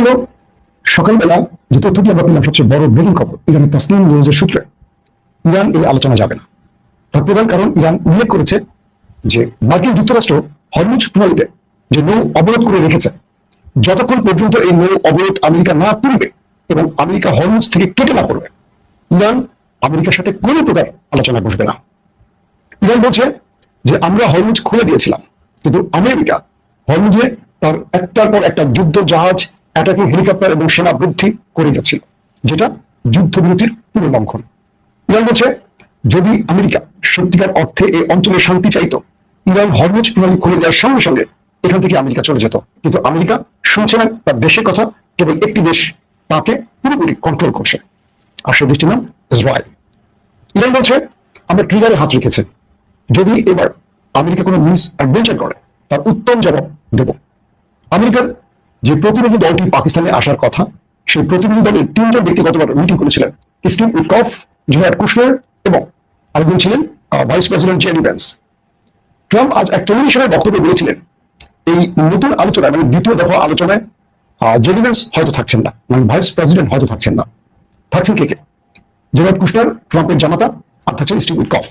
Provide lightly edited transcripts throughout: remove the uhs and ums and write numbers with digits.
হলো সকালবেলা যে তথ্যটি আমরা পেলাম সবচেয়ে বড় ব্রেকিং খবর ইরানের তাসনিম নিউজের সূত্রে ইরান এই আলোচনা যাবে না। তার প্রধান কারণ ইরান উল্লেখ করেছে যে মার্কিন যুক্তরাষ্ট্র হরমুজ প্রণালীতে যে নৌ অবরোধ করে রেখেছে, যতক্ষণ পর্যন্ত এই নৌ অবরোধ আমেরিকা না তুলবে এবং আমেরিকা হরমুজ থেকে কেটে না পড়বে, ইরান আমেরিকার সাথে কোনো প্রকার আলোচনায় বসবে না। ইরান বলছে যে আমরা হরমুজ খুলে দিয়েছিলাম, কিন্তু আমেরিকা হরমুজে তার একটার পর একটা যুদ্ধ জাহাজ, অ্যাটাকিং হেলিকপ্টার এবং সেনা বৃদ্ধি করে যাচ্ছিল, যেটা যুদ্ধবিরতির পুরো লঙ্ঘন। ইরান বলছে যদি আমেরিকা সত্যিকার অর্থে এই অঞ্চলে শান্তি চাইতো, ইরান হরমুজ প্রণালী খুলে দেওয়ার সঙ্গে সঙ্গে এখান থেকে আমেরিকা চলে যেত। কিন্তু আমেরিকা শুনছে না তার দেশের কথা, কেবল একটি দেশ তাকে পুরোপুরি কন্ট্রোল করছে, আর সেই দেশটির নাম ইসরায়েল। ইরান বলছে আমরা ট্রিগারে হাত রেখেছে, যদি এবার আমেরিকা কোনো মিস অ্যাডভেঞ্চার করে তার উত্তম জবাব দেব। আমেরিকার যে প্রতিনিধি দলটি পাকিস্তানে আসার কথা, সেই প্রতিনিধি দলের 3জন ব্যক্তি গতবার মিটিং করেছিলেন, স্টিভ উইটকফ, জেরার্ড কুশনার এবং আরেকজন ছিলেন vice president JD Vance. Trump আজ এক টেলিভিশনের বক্তব্যে বলেছিলেন এই নতুন আলোচনায়, মানে দ্বিতীয় দফা আলোচনায় জেডি ভ্যান্স হয়তো থাকছেন না, মানে ভাইস প্রেসিডেন্ট হয়তো থাকছেন না। থাকছেন কে কে? জেরার্ড কুশনার, ট্রাম্পের জামাতা, আর থাকছেন স্টিভ উইটকফ।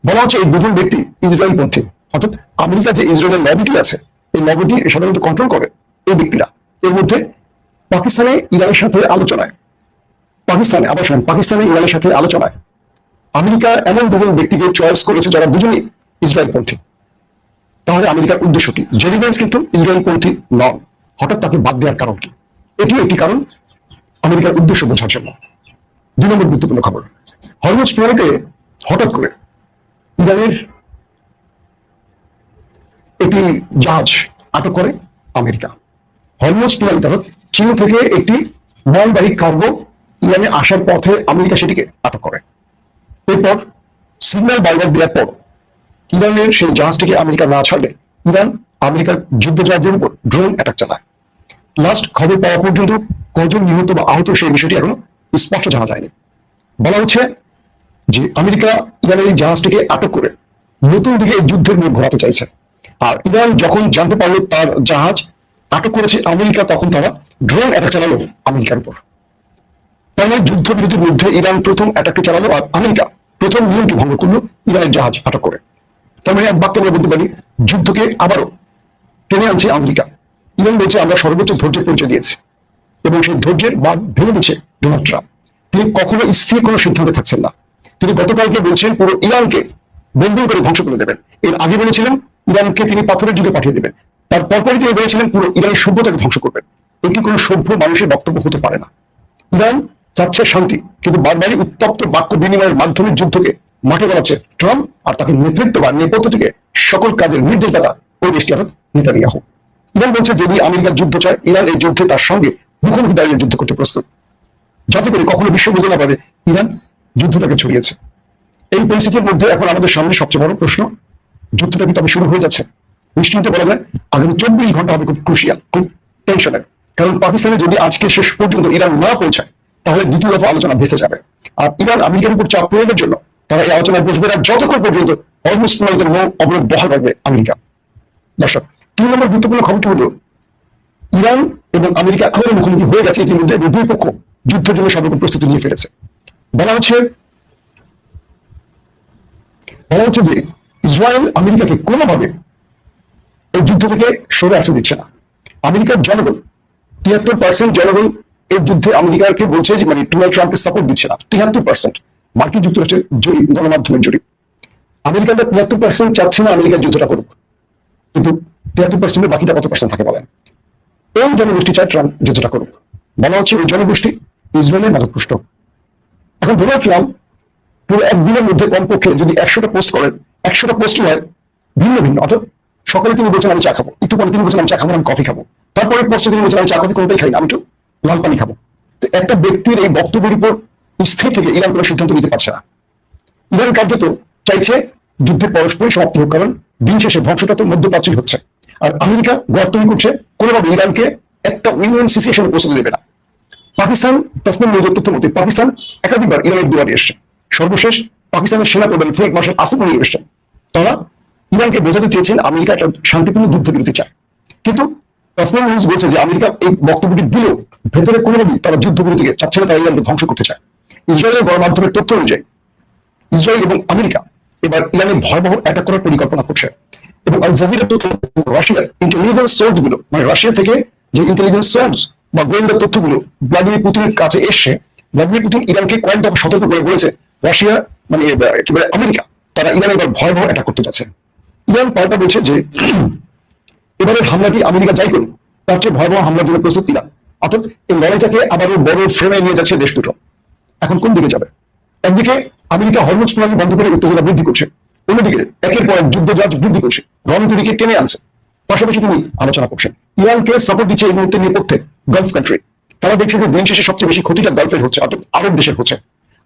বলা হচ্ছে এই দুজন ব্যক্তি ইসরায়েল পন্থী, অর্থাৎ আমেরিকা যে ইসরায়েলের লবিটি আছে, এই লবিটি সাধারণত কন্ট্রোল করে এই ব্যক্তিরা। এর মধ্যে পাকিস্তানে ইরানের সাথে আলোচনায়, পাকিস্তানে ইরানের সাথে আলোচনায় আমেরিকা এমন দুজন ব্যক্তিকে চয়েস করেছে যারা দুজনেই ইসরায়েল পন্থী। তাহলে আমেরিকার উদ্দেশ্য কি? জেডি ভ্যান্স কিন্তু ইসরায়েল পন্থী নন, হঠাৎ তাকে বাদ দেওয়ার কারণ কি? এটিও একটি কারণ আমেরিকার উদ্দেশ্য বোঝার জন্য। 2 নম্বর গুরুত্বপূর্ণ খবর, হরমুজ প্রণালীতে হঠাৎ করে ইরানের একটি জাহাজ আটক করে আমেরিকা। হরমুজ প্রণালী অর্থাৎ চীন থেকে একটি মালবাহী কার্গো ইরানে আসার পথে আমেরিকা সেটিকে আটক করে। এরপর সিগন্যাল বাইবার দেওয়ার পর ইরানের সেই জাহাজটিকে আমেরিকা না ছাড়লে ইরান আমেরিকার যুদ্ধ জাহাজের উপর ড্রোন অ্যাটাক চালায়। লাস্ট খবর পাওয়া পর্যন্ত কজন নিহত বা আহত সেই বিষয়টি এখনো স্পষ্ট জানা যায়নি। বলা হচ্ছে যে আমেরিকা ইরানের এই জাহাজটিকে আটক করে নতুন দিকে যুদ্ধের মুখ ঘোরাতে চাইছে, আর ইরান যখন জানতে পারলো তার জাহাজ আটক করেছে আমেরিকা, তখন তারা ড্রোন অ্যাটাক চালালো আমেরিকার উপর। তার মানে যুদ্ধবিরতির মধ্যে ইরান প্রথম অ্যাটাকটি চালালো, আর আমেরিকা প্রথম নিয়মটি ভঙ্গ করলো ইরানের জাহাজ আটক করে। তার মানে এক বাক্যে আমরা বলতে পারি যুদ্ধকে আবারও টেনে আনছে আমেরিকা। ইরান বলছে আমরা সর্বোচ্চ ধৈর্যের পরিচয় দিয়েছি, এবং সেই ধৈর্যের বাদ ভেঙে দিচ্ছে ডোনাল্ড ট্রাম্প। তিনি কখনো স্থির কোনো সিদ্ধান্তে থাকছেন না। তিনি গতকালকে বলছেন পুরো ইরানকে বন্দী করে ধ্বংস করে দেবেন। এর আগে বলেছিলেন ইরানকে তিনি পাথরের যুগে পাঠিয়ে দেবেন। তার পরপরই তিনি বলেছিলেন পুরো ইরানের সভ্যতাকে ধ্বংস করবেন। এটি কোনো সভ্য মানুষের বক্তব্য হতে পারে না। ইরান চাচ্ছে শান্তি, কিন্তু বারবারই উত্তপ্ত বাক্য বিনিময়ের মাধ্যমে যুদ্ধকে মাঠে গড়াচ্ছে ট্রাম্প, আর তাকে নেতৃত্ব বা নেপথ্য থেকে সকল কাজের নির্দেশদাতা ওই দেশটি অর্থাৎ নেতানিয়াহু। ইরান বলছে যদি আমেরিকা যুদ্ধ চায়, ইরান এই যুদ্ধে তার সঙ্গে মুখোমুখি দাঁড়িয়ে যুদ্ধ করতে প্রস্তুত, যাতে করে কখনো বিশ্ব বুঝতে না পারে ইরান যুদ্ধটাকে ছড়িয়েছে। এই পরিস্থিতির মধ্যে এখন আমাদের সামনে সবচেয়ে বড় প্রশ্ন, যুদ্ধটা কি তবে শুরু হয়ে যাচ্ছে? নিশ্চিন্ত বলা যায় আগামী 24 ঘন্টা হবে খুব ক্রুশিয়াল, খুব টেনশনের। কারণ পাকিস্তানে যদি আজকে শেষ পর্যন্ত ইরান না পৌঁছায়, তাহলে দ্বিতীয় দফা আলোচনা ভেসে যাবে। আর ইরান আমেরিকার উপর চাপ প্রয়োগের জন্য তারা এই আলোচনায় বসবে না যতক্ষণ পর্যন্ত হরমুজ প্রণালীতে নৌ অবরোধ বহাল রাখবে আমেরিকা। দর্শক, 3 নম্বর গুরুত্বপূর্ণ খবরটি হলো ইরান এবং আমেরিকা আবারও মুখোমুখি হয়ে গেছে ইতিমধ্যে, এবং দুই পক্ষ যুদ্ধের জন্য সর্বরকম প্রস্তুতি নিয়ে ফেলেছে। বলা হচ্ছে যে ইসরায়েল আমেরিকাকে কোনোভাবে এই যুদ্ধ থেকে সরে আসতে দিচ্ছে না। আমেরিকার জনগণ 73% জনগণ এই যুদ্ধে আমেরিকাকে বলছে যে মানে ডোনাল্ড ট্রাম্পকে সাপোর্ট দিচ্ছে না। 73% মার্কিন যুক্তরাষ্ট্রের জরিপ, গণমাধ্যমের জরিপ। আমেরিকানরা 73% চাচ্ছে না আমেরিকার যুদ্ধটা করুক, কিন্তু 73%-এর বাকিটা কত পার্সেন্ট থাকে বলেন? এই জনগোষ্ঠী চায় ট্রাম্প যুদ্ধটা করুক। বলা হচ্ছে ওই জনগোষ্ঠী ইসরায়েলের মাদকপুষ্ট। এখন ডোনাল্ড ট্রাম্প পুরো একদিনের মধ্যে কমপক্ষে যদি 100টা পোস্ট করেন, 100টা পোস্ট হয় ভিন্ন ভিন্ন। অর্থাৎ সকালে তিনি বলছেন আমি চা খাবো, একটু পরে তিনি বলছেন আমি চা খাবো, আমি কফি খাবো, তারপরে পোস্টে তিনি বলছেন আমি চা কফি কোনোটাই খাই না, আমি একটু লাল পানি খাবো। তো একটা ব্যক্তির এই বক্তব্যের উপর স্থির থেকে ইরান কোনো সিদ্ধান্ত নিতে পারছে না। ইরান কার্যত চাইছে যুদ্ধের পরস্পরই সমাপ্তি হোক, কারণ দিন শেষে ধ্বংসটা তো মধ্যপ্রাচ্যই হচ্ছে। আর আমেরিকা গর্তই করছে, কোনোভাবে ইরানকে একটা উইন সিচুয়েশনে পৌঁছে দেবে না। পাকিস্তান তাসনিম নিউজের তথ্য মতে পাকিস্তান একাধিকবার ইরানের দুয়ারে এসছে। সর্বশেষ পাকিস্তানের সেনাপ্রধান ফিল্ড মার্শাল আসিফ মনির এসছেন। তারা ইরানকে বোঝাতে চেয়েছেন আমেরিকা একটা শান্তিপূর্ণ যুদ্ধবিরতি চায়, কিন্তু তাসনিম নিউজ বলছে যে আমেরিকা এই বক্তব্যটি দিলেও ভেতরে কোনোভাবেই তারা যুদ্ধবিরতিকে চাচ্ছে না, তারা ইরানকে ধ্বংস করতে চায়। ইসরায়েলের গণমাধ্যমের তথ্য অনুযায়ী ইসরায়েল এবং আমেরিকা এবার ইরানে ভয়াবহ অ্যাটাক করার পরিকল্পনা করছে। এবং আল জাজিরা তথ্য রাশিয়ার ইন্টেলিজেন্স সোর্স গুলো, মানে রাশিয়া থেকে যে ইন্টেলিজেন্স সোর্স বা গোয়েন্দা তথ্যগুলো ভ্লাদিমির পুতিনের কাছে এসছে, ভ্লাদিমির পুতিন ইরানকে কয়েক দফা সতর্ক করে বলেছে রাশিয়া মানে কি বলে আমেরিকা, তারা ইরানে এবার ভয়াবহ অ্যাটাক করতে যাচ্ছে। ইরান পাল্টা বলছে যে এবারের হামলাটি আমেরিকা যাই করুক তার চেয়ে ভয়াবহ হামলার জন্য প্রস্তুত ইরান। অর্থাৎ এই লড়াইটাকে আবারও বড় ফ্রেমে নিয়ে যাচ্ছে দেশ দুটো। এখন কোন দিকে যাবে? একদিকে আমেরিকা হরমুজ প্রণালী বন্ধ করে উত্তেজনা বৃদ্ধি করছে, অন্যদিকে একের পর এক যুদ্ধজাহাজ বৃদ্ধি করছে, রণতরীকে টেনে আনছে। পাশাপাশি তিনি আলোচনা করছেন ইরানকে সাপোর্ট দিচ্ছে এই মুহূর্তে নেপথ্যে গালফ কান্ট্রি। তারা দেখছে যে দিন শেষে সবচেয়ে বেশি ক্ষতিটা গালফের হচ্ছে, অর্থাৎ আরব দেশের হচ্ছে।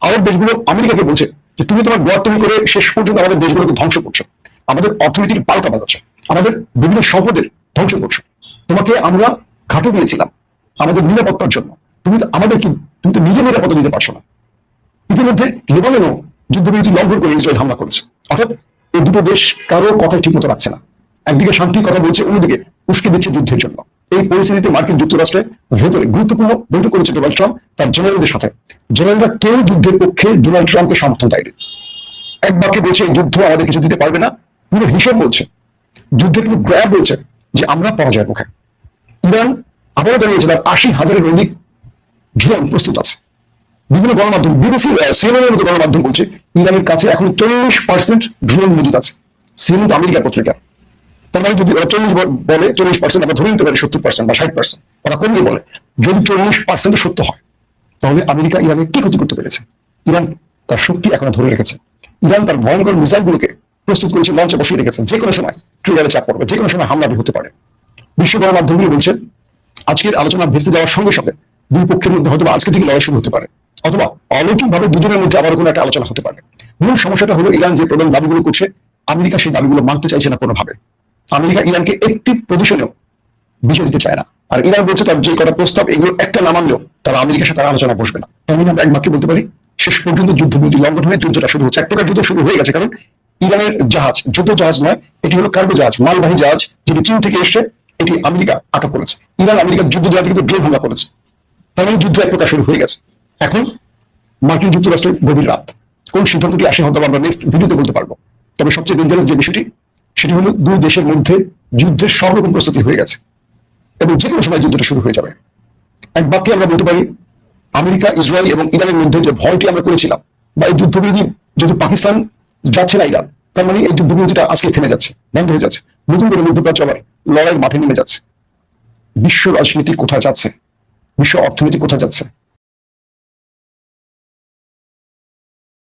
আরব দেশগুলো আমেরিকাকে বলছে যে তুমি তোমার গোয়ার্তমি করে শেষ পর্যন্ত আমাদের দেশগুলোকে ধ্বংস করছো, আমাদের অর্থনীতির পাল্টা বাজাচ্ছ, আমাদের বিভিন্ন সম্পদের ধ্বংস করছো। তোমাকে আমরা ঘাটে দিয়েছিলাম আমাদের নিরাপত্তার জন্য, তুমি তো আমাদের কি, তুমি তো নিজে নিরাপত্তা দিতে পারছো না। ইতিমধ্যে লেবাননও যুদ্ধবিরতি লঙ্ঘন করে ইসরায়েল হামলা করেছে। অর্থাৎ এই দুটো দেশ কারো কথা ঠিক মতো রাখছে না, একদিকে শান্তির কথা বলছে, অন্যদিকে উস্কে দিচ্ছে যুদ্ধের জন্য। এই পরিস্থিতিতে মার্কিন যুক্তরাষ্ট্রের ভেতরে গুরুত্বপূর্ণ বৈঠক করেছে ডোনাল্ড ট্রাম্প তার জেনারেলদের সাথে। জেনারেলরা কেউ যুদ্ধের পক্ষে ডোনাল্ড ট্রাম্পকে সমর্থন দেয়নি। এক বাক্যে বলছে এই যুদ্ধ আমাদের কিছু দিতে পারবে না। পুরো হিসেব বলছে, যুদ্ধের পুরো গ্র্যাব বলছে যে আমরা পরাজয়ের মুখে। ইরান আবারও জানিয়েছে তার ৮০,০০০-এর অধিক ড্রোন প্রস্তুত আছে। বিভিন্ন গণমাধ্যম, বিবিসি, সিএনএন এর মতো গণমাধ্যম বলছে ইরানের কাছে এখন 40% ড্রোন মজুদ আছে। সিএনএন তো আমেরিকার পত্রিকা, তার মানে যদি ওরা 40 বলে 40%, আমরা ধরে নিতে পারি 70% বা 60%, ওরা কমিয়ে বলে। যদি 40% সত্য হয় তাহলে আমেরিকা ইরানে কি ক্ষতি করতে পেরেছে? ইরান তার শক্তি এখনো ধরে রেখেছে। ইরান তার ভয়ঙ্কর মিসাইলগুলোকে প্রস্তুত করেছে, লঞ্চে বসিয়ে রেখেছে। যে কোনো সময় ট্রিগারে চাপ পড়বে, যে কোনো সময় হামলাটি হতে পারে। বিশ্ব গণমাধ্যমগুলো বলছে আজকের আলোচনা ভেস্তে যাওয়ার সঙ্গে সঙ্গে দুই পক্ষের মধ্যে হয়তো আজকে থেকে লড়াই শুরু হতে পারে, অথবা অলৌকিকভাবে দুজনের মধ্যে আবার কোনো একটা আলোচনা হতে পারে। মূল সমস্যাটা হলো ইরান যে প্রধান দাবিগুলো করছে, আমেরিকা সেই দাবিগুলো মানতে চাইছে না কোনোভাবে। আমেরিকা ইরানকে একটি পজিশনেও বিষয় দিতে চায় না। আর ইরান বলছে তার যে কটা প্রস্তাব এগুলো একটা না মানলেও তারা আমেরিকার সাথে আলোচনা বসবে না। তার মানে আমরা এক বাক্যে বলতে পারি শেষ পর্যন্ত যুদ্ধবিরতি লঙ্ঘন হয়ে যুদ্ধটা শুরু হচ্ছে। এক প্রকার যুদ্ধ শুরু হয়ে গেছে, কারণ ইরানের জাহাজ যুদ্ধ জাহাজ নয়, এটি হলো কার্গো জাহাজ, মালবাহী জাহাজ, যেটি চীন থেকে এসছে, এটি আমেরিকা আটক করেছে। ইরান আমেরিকার যুদ্ধ জাহাজে কিন্তু ড্রোন হামলা করেছে। তার মানে যুদ্ধ এক প্রকার শুরু হয়ে গেছে। এখন মার্কিন যুক্তরাষ্ট্রের গভীর রাত, কোন সিদ্ধান্তটি আসে হয়তো আমরা নেক্সট ভিডিওতে বলতে পারবো। তবে সবচেয়ে ডেঞ্জারাস যে বিষয়টি সেটি হলো দুই দেশের মধ্যে যুদ্ধের সব রকম প্রস্তুতি হয়ে গেছে এবং যে কোনো সময় যুদ্ধটা শুরু হয়ে যাবে। এক বাক্যে আমরা বলতে পারি আমেরিকা, ইসরায়েল এবং ইরানের মধ্যে যে ভয়টি আমরা করেছিলাম, বা এই যুদ্ধবিরতি যদি পাকিস্তান যাচ্ছে না ইরান, তার মানে এই যুদ্ধবিরতিটা আজকে থেমে যাচ্ছে, বন্ধ হয়ে যাচ্ছে। নতুন করে মধ্যপ্রাচ্য আবার লড়াইয়ের মাঠে নেমে যাচ্ছে। বিশ্ব রাজনীতি কোথায় যাচ্ছে, বিশ্ব অর্থনীতি কোথায় যাচ্ছে,